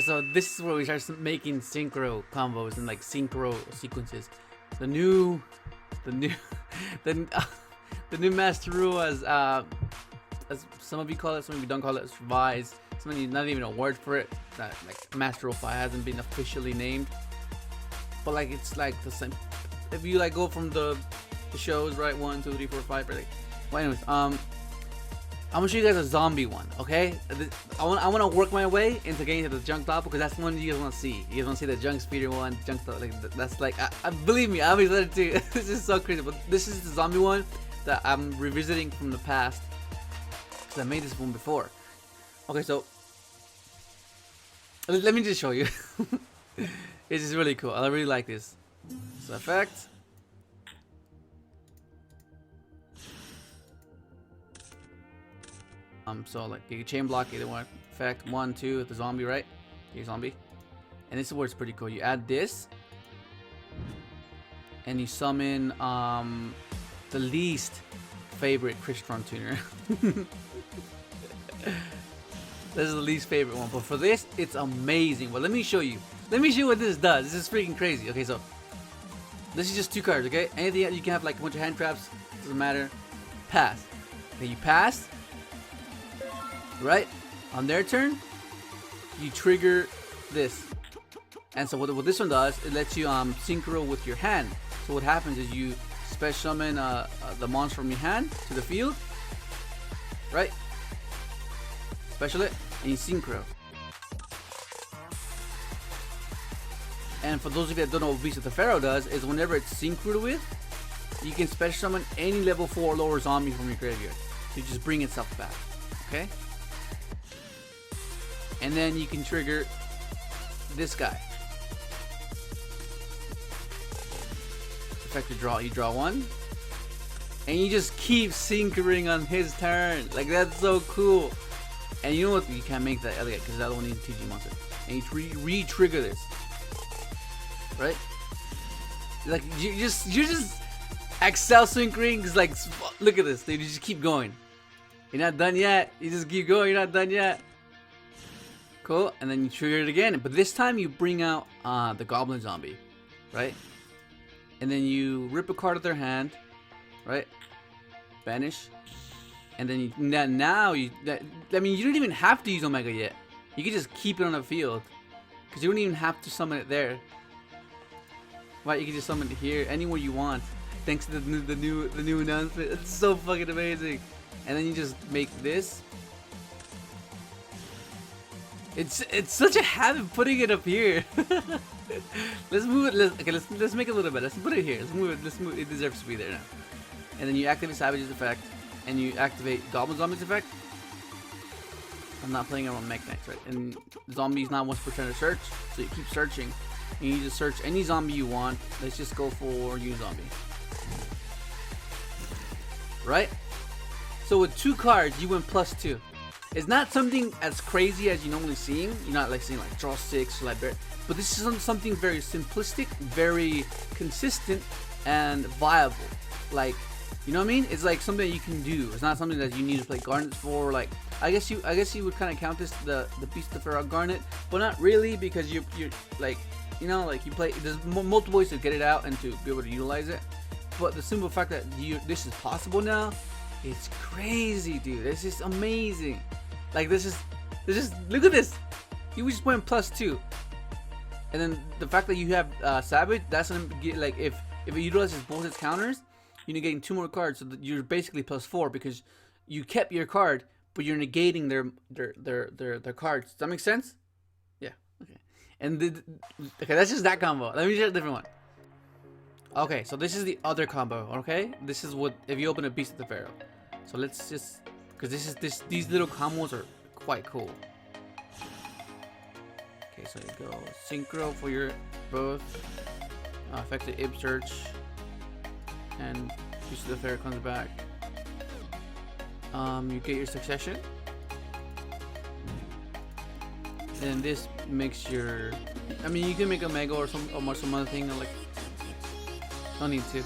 Okay, so this is where we start making synchro combos and like synchro sequences. The new, the new master rule, as some of you call it, some of you don't call it, is revised. Some of you not even a word for it. That like master rule 5 hasn't been officially named, but like it's like the same. If you like go from the shows, right, 1, 2, 3, 4, 5, right? Well, anyways, I'm gonna show you guys a zombie one, okay? I want to work my way into getting to the junk top because that's the one you guys want to see. You guys want to see the junk speeder one, junk top, like that's like, believe me, I always let it too. This is so crazy, but this is the zombie one that I'm revisiting from the past because I made this one before. Okay, so let me just show you. This is really cool. I really like this. So effect. So like you can chain block either one. Effect 1, 2, the zombie, right? Your zombie. And this is where it's pretty cool. You add this, and you summon the least favorite Crystron tuner. This is the least favorite one, but for this, it's amazing. Well, let me show you. Let me show you what this does. This is freaking crazy. Okay, so this is just 2 cards. Okay, anything you can have like a bunch of hand traps. Doesn't matter. Pass. Okay, you pass. Right, on their turn, you trigger this, and so what this one does, it lets you synchro with your hand. So what happens is you special summon the monster from your hand to the field, right? Special it, and you synchro. And for those of you that don't know what Beast of the Pharaoh does, is whenever it's synchroed with, you can special summon any level 4 or lower zombie from your graveyard. So you just bring itself back, okay? And then you can trigger this guy. Effect to draw. You draw 1, and you just keep synchroing on his turn. Like that's so cool. And you know what? You can't make that other guy because that one needs a TG monster. And you re-trigger this, right? Like you're just Excel synchroning. Cause like look at this, dude. You just keep going. You're not done yet. You just keep going. You're not done yet. Cool, and then you trigger it again, but this time you bring out the goblin zombie, right? And then you rip a card of their hand, right? Banish, and then you I mean, you don't even have to use Omega yet. You can just keep it on the field because you don't even have to summon it there. Right? You can just summon it here, anywhere you want, thanks to the new announcement. It's so fucking amazing. And then you just make this. It's such a habit putting it up here. Let's move it. Let's make it a little bit. Let's put it here. Let's move it. Let's move it. It deserves to be there now. And then you activate Savage's effect, and you activate Goblin Zombie's effect. I'm not playing around Mech Knights, right? And Zombie's not once per turn to search, so you keep searching. And you just search any zombie you want. Let's just go for you zombie. Right? So with 2 cards, you went +2. It's not something as crazy as you normally seeing. You're not like seeing like draw 6, like, but this is something very simplistic, very consistent, and viable. Like, you know what I mean? It's like something that you can do. It's not something that you need to play Garnets for. Like, I guess you would kind of count this the Beast of the Pharaoh Garnet, but not really because you're like, you know, like you play. There's multiple ways to get it out and to be able to utilize it. But the simple fact that this is possible now, it's crazy, dude. It's just amazing. Like this is look at this. You just went +2, and then the fact that you have Savage, that's gonna get like if it utilizes both its counters, you're getting 2 more cards, so you're basically +4 because you kept your card, but you're negating their cards. Does that make sense? Yeah. Okay. And okay, that's just that combo. Let me show a different one. Okay, so this is the other combo. Okay, this is what if you open a Beast of the Pharaoh. So let's just, because these little combos are quite cool. Okay, so you go Synchro for your both effective Ib search, and Beast of the Pharaoh comes back. You get your succession, and this makes your. I mean, you can make a Mega or some other thing like. No need to.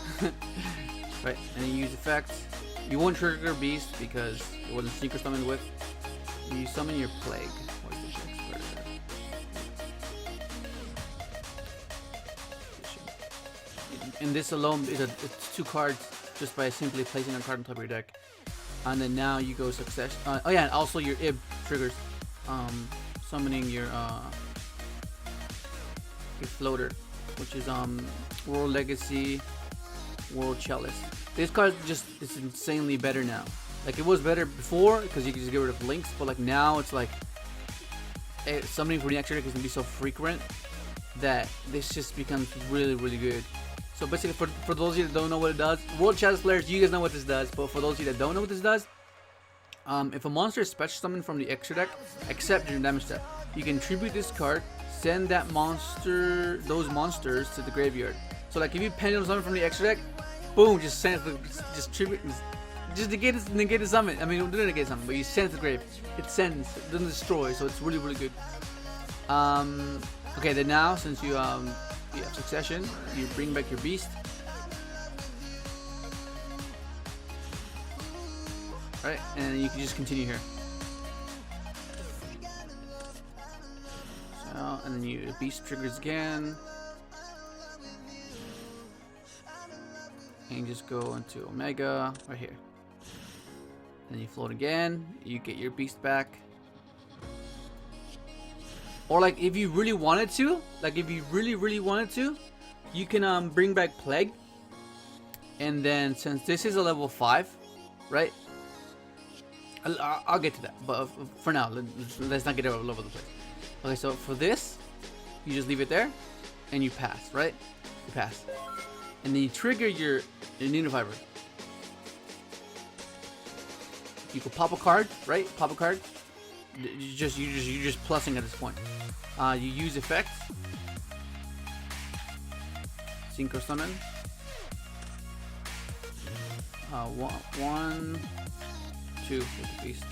Right, and you use effects. You won't trigger Beast because it wasn't Synchro summoned with. You summon your Plague. Where's the Plague? and this alone it's 2 cards just by simply placing a card on top of your deck. And then now you go succession. Oh yeah, and also your IB triggers, summoning your floater, which is World Legacy, World Chalice. This card just is insanely better now. Like it was better before because you could just get rid of links, but like now it's like summoning for the extra deck is gonna be so frequent that this just becomes really good. So basically, for those of you that don't know what it does, World Chalice players, you guys know what this does. But for those of you that don't know what this does, if a monster is special summoned from the extra deck, except during damage step, you can tribute this card, send that monster, those monsters to the graveyard. So like if you pendulum summon from the extra deck, boom, just send it, just tribute, just negate the summon. I mean, don't negate summon, but you send it to the grave. It sends, it doesn't destroy, so it's really good. Okay, then now since you have succession, you bring back your beast. Right, and you can just continue here. So, and then you beast triggers again. And you just go into Omega right here. Then you float again, you get your beast back. Or like if you really wanted to, you can bring back Plague. And then since this is a level 5, right? I'll get to that, but for now, let's not get all over the place. Okay, so for this, you just leave it there, and you pass, right? You pass, and then you trigger your Nanofiber. You can pop a card, right? Pop a card. You're just plussing at this point. You use effects. Synchro summon. 1, 2 with the beast.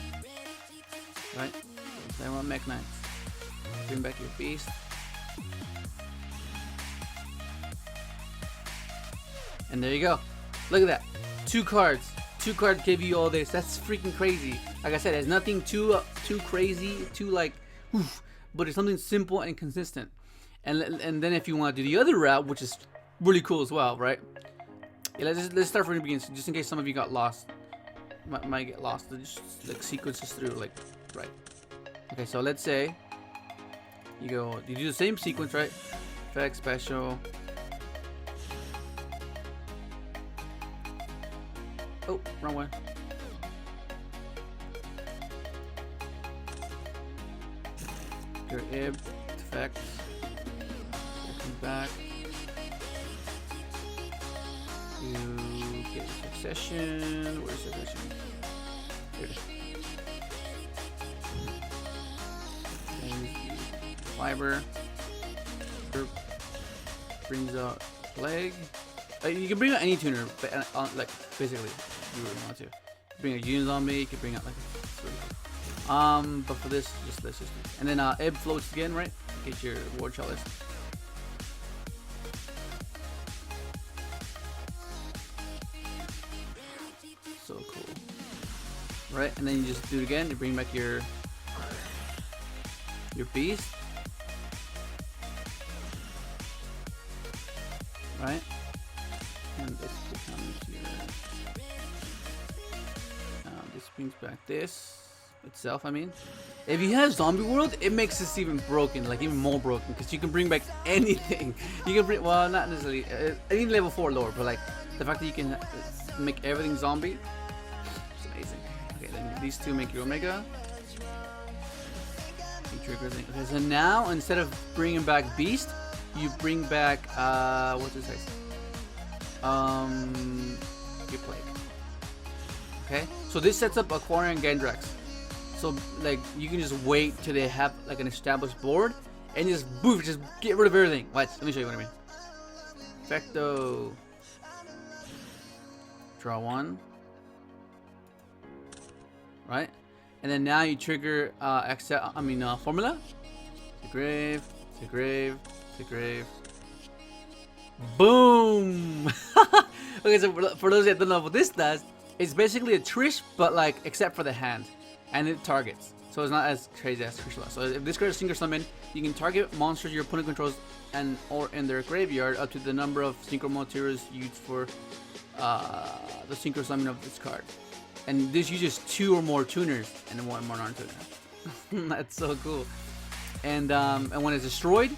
Right? Play one Mech Knights. Bring back your beast. And there you go. Look at that. 2 cards. 2 cards give you all this. That's freaking crazy. Like I said, there's nothing too crazy, too like, oof, but it's something simple and consistent. And then if you want to do the other route, which is really cool as well, right? Yeah, let's start from the beginning, just in case some of you got lost. Might get lost. Just like sequences through, like, right. Okay, so let's say you do the same sequence, right? Effect, special. Oh, wrong one. Your IB, effects, come back. You get succession. Where's succession? There it is. Fiber. Brings out Plague. You can bring out any tuner, but like basically, if you really want to. Bring a Yugioh zombie. You can bring out like. Really cool. But for this, let's just. And then IB floats again, right? Get your World Chalice. So cool. Right, and then you just do it again. You bring back your beast. Right? And this becomes your this brings back this itself, I mean. If you have Zombie World, it makes this even broken, like even more broken, because you can bring back anything. You can bring, well, not necessarily, any level 4 lore, but like the fact that you can make everything zombie, it's amazing. Okay, then these two make your Omega. You trigger everything. Okay, so now instead of bringing back Beast, you bring back what's this say? Your Plague. Okay, so this sets up Aquarian Gandrax. So like you can just wait till they have like an established board and just boof, just get rid of everything. Watch, let me show you what I mean. Effecto. Draw 1. Right? And then now you trigger formula. The grave, the grave, the grave. Boom! Okay, so for those that don't know what this does, it's basically a Trish, but like except for the hand. and it targets. So it's not as crazy as Crystal. So if this card is Synchro Summon, you can target monsters your opponent controls and or in their graveyard up to the number of Synchro materials used for the Synchro Summon of this card. And this uses 2 or more tuners and then 1 more non-tuner. That's so cool. And when it's destroyed,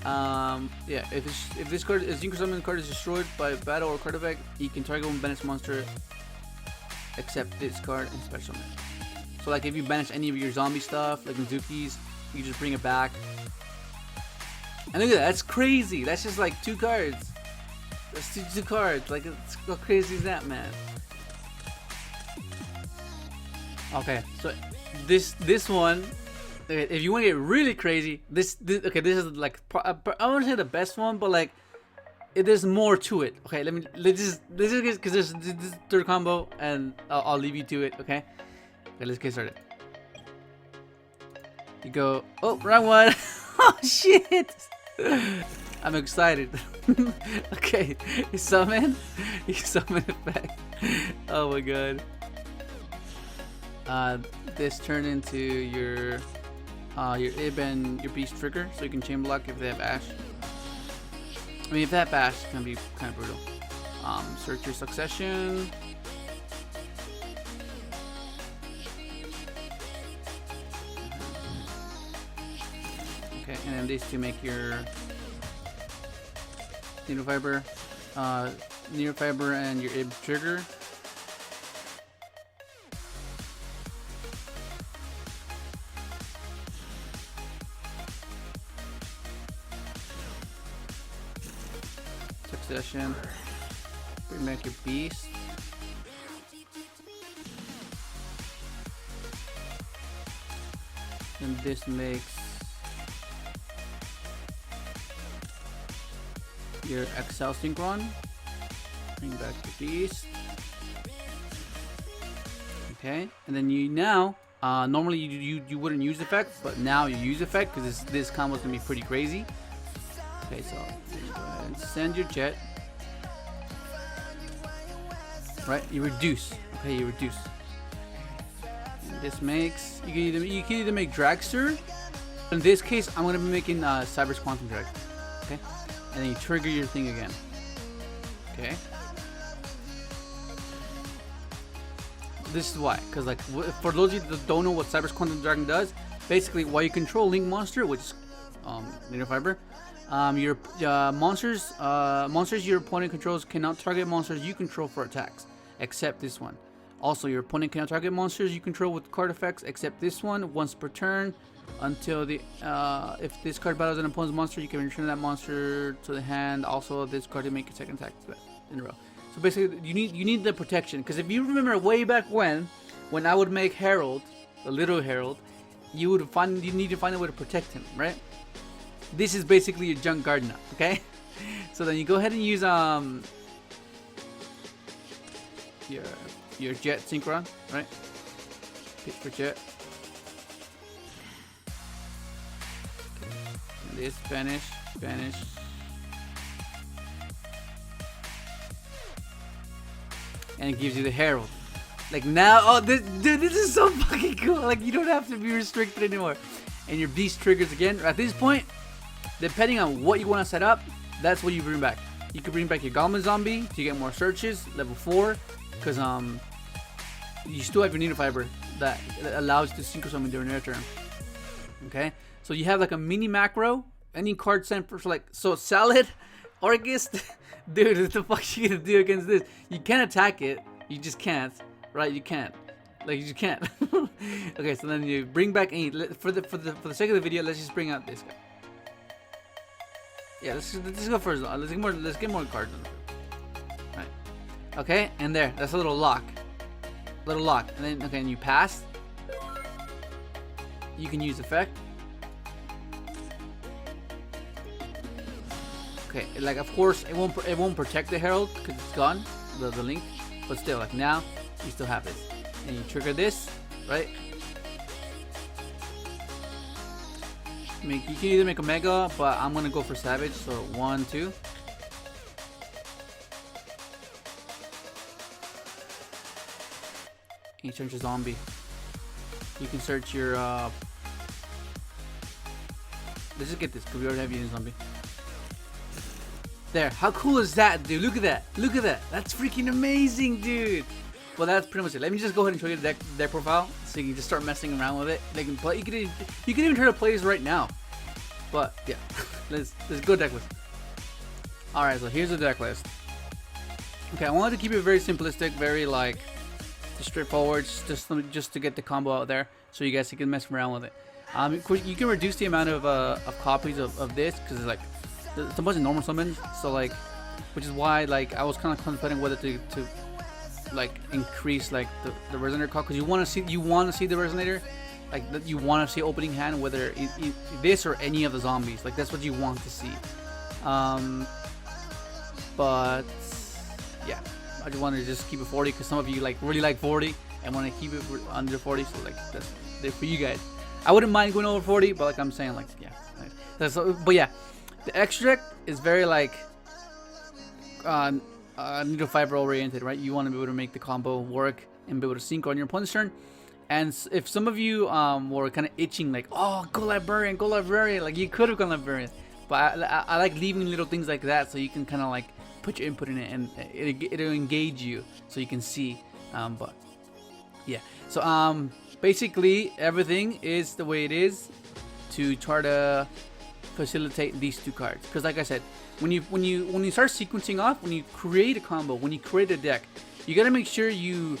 yeah, if this card, a Synchro Summon card is destroyed by battle or card effect, you can target one banished monster except this card and special summon. So like if you banish any of your zombie stuff, like Mizuki's, you just bring it back. And look at that, that's crazy. That's just like 2 cards. That's two cards. Like, how crazy is that, man? Okay, so this one, if you want to get really crazy, this is like, I want to say the best one, but like, there's more to it. Okay, let's just because this is third combo, and I'll leave you to it. Okay, let's get started. You go, oh, wrong one. Oh shit! I'm excited. Okay, you summon it back. Oh my god. This turn into your Ib and your Beast trigger, so you can chain block if they have Ash. I mean, if they have Ash, it's gonna be kind of brutal. Search your succession. Okay, and then these two make your Needle Fiber and your Ib trigger. Succession. Bring back your Beast. And this makes your XL Synchron. Bring back your Beast. Okay, and then you now normally you wouldn't use effect, but now you use effect because this combo is gonna be pretty crazy. Okay, so go ahead and send your jet. Right, you reduce. Okay, you reduce. And this makes you can either make Dragster. In this case, I'm gonna be making Cyber's Quantum Drag. Okay, and then you trigger your thing again. Okay. This is why, because like for those of you that don't know what Cyber's Quantum Dragon does, basically while you control Link Monster, which is Needle Fiber, your monsters your opponent controls cannot target monsters you control for attacks, except this one. Also, your opponent cannot target monsters you control with card effects, except this one, once per turn. Until the if this card battles an opponent's monster, you can return that monster to the hand. Also, this card to make a second attack in a row. So basically, you need the protection, because if you remember way back when I would make Herald, the little Herald, you need to find a way to protect him, right? This is basically your junk guard now, okay? So then you go ahead and use your Jet Synchron, right? Pitch for Jet. And this banish. And it gives you the Herald. Like now, oh, this is so fucking cool. Like you don't have to be restricted anymore. And your Beast triggers again. At this point, depending on what you want to set up, that's what you bring back. You can bring back your Goblin Zombie to get more searches, level 4, because you still have your Needle Fiber that allows you to Synchro Summon during your turn. Okay, so you have like a mini macro. Any card sent for like Salad, ORCUST. Dude, what the fuck are you gonna do against this? You can't attack it. You just can't, right? You can't. Like you just can't. Okay, so then you bring back any. For the sake of the video, let's just bring out this guy. Yeah, let's go first. Let's get more cards. Right. Okay, and there. That's a little lock. And then okay, and you pass. You can use effect. Okay, like of course it won't protect the Herald because it's gone, the link, but still, like now you still have this, and you trigger this, right? You can either make a Mega, but I'm gonna go for Savage. So 1, 2. And you turn to Zombie. You can search your. Let's just get this because we already have Unit Zombie. There. How cool is that, dude? Look at that. Look at that. That's freaking amazing, dude. Well, that's pretty much it. Let me just go ahead and show you the deck profile, so you can just start messing around with it. They can play. You can even try to play this right now. But yeah, let's go deck list. All right, so here's the deck list. Okay, I wanted to keep it very simplistic, very like just straightforward, just to get the combo out there, so you guys can mess around with it. Of course, you can reduce the amount of copies of this because it's like it's a bunch of normal summons, so like, which is why like I was kind of contemplating whether to like increase like the resonator card, because you want to see the resonator, like that you want to see opening hand, whether this or any of the zombies, like that's what you want to see. But yeah, I just wanted to just keep it 40 because some of you like really like 40 and want to keep it under 40, so like that's there for you guys. I wouldn't mind going over 40, but like I'm saying, like yeah. So, but yeah, the extra deck is very like needle fiber oriented, right? You want to be able to make the combo work and be able to sync on your opponent's turn. And if some of you were kind of itching, like, oh, go librarian, like you could have gone librarian, but I like leaving little things like that so you can kind of like put your input in it and it'll engage you so you can see. But yeah, so basically everything is the way it is to try to facilitate these two cards, because like I said, when you start sequencing off, when you create a combo, when you create a deck, you got to make sure you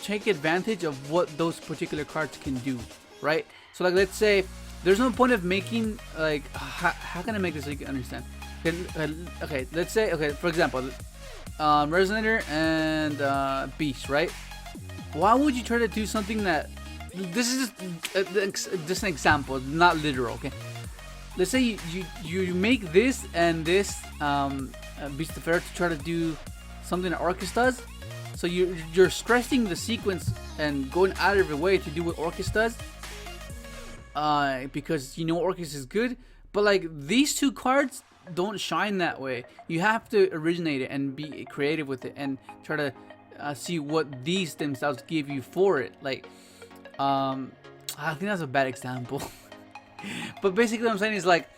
take advantage of what those particular cards can do, right? So like, let's say there's no point of making like how can I make this so you can understand? Okay, let's say, okay, for example, Resonator and Beast, right? Why would you try to do something that, this is just an example, not literal, okay? Let's say you make this and this Beast of Fair to try to do something that ORCUST does. So you're stressing the sequence and going out of your way to do what ORCUST does, because you know ORCUST is good. But like, these two cards don't shine that way. You have to originate it and be creative with it and try to see what these themselves give you for it. Like, I think that's a bad example. But basically what I'm saying is like,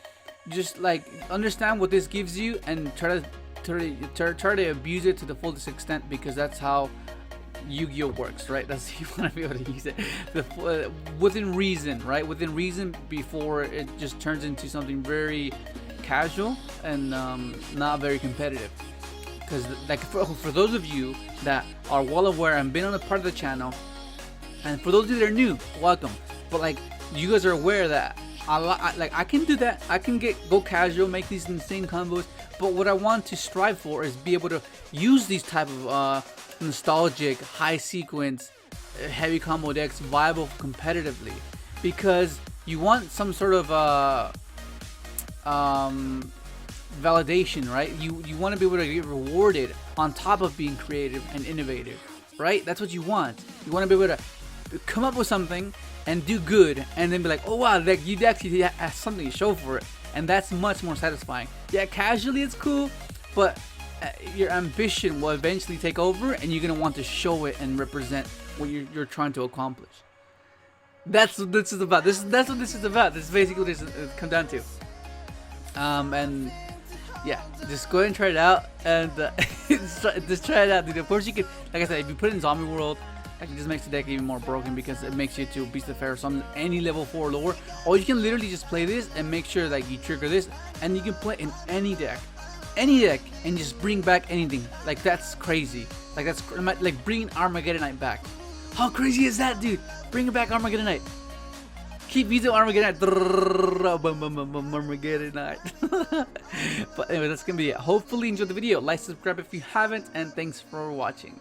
just like understand what this gives you and try to abuse it to the fullest extent, because that's how Yu-Gi-Oh works, right? That's, you want to be able to use it within reason, right? Within reason, before it just turns into something very casual and not very competitive. Because like for those of you that are well aware and been on a part of the channel, and for those of you that are new, welcome. But like, you guys are aware that I can do that. I can go casual, make these insane combos. But what I want to strive for is be able to use these type of nostalgic, high sequence, heavy combo decks viable competitively, because you want some sort of validation, right? You want to be able to get rewarded on top of being creative and innovative, right? That's what you want. You want to be able to come up with something and do good, and then be like, oh wow, like you actually have something to show for it, and that's much more satisfying. Yeah, casually it's cool, but your ambition will eventually take over, and you're gonna want to show it and represent what you're trying to accomplish. That's what this is about. That's what this is about. This is basically what this comes down to. And yeah, just go ahead and try it out, and just try it out, dude. Of course you can, like I said, if you put it in Zombie World, like, it just makes the deck even more broken, because it makes you to Beast of Fair summon any level 4 or lower. Or you can literally just play this and make sure that you trigger this, and you can play in any deck, and just bring back anything. Like, that's crazy. Like, that's like bringing Armageddon Night back. How crazy is that, dude? Bring it back, Armageddon Night. Keep using Armageddon Night. Armageddon Night. But anyway, that's gonna be it. Hopefully you enjoyed the video. Like, subscribe if you haven't, and thanks for watching.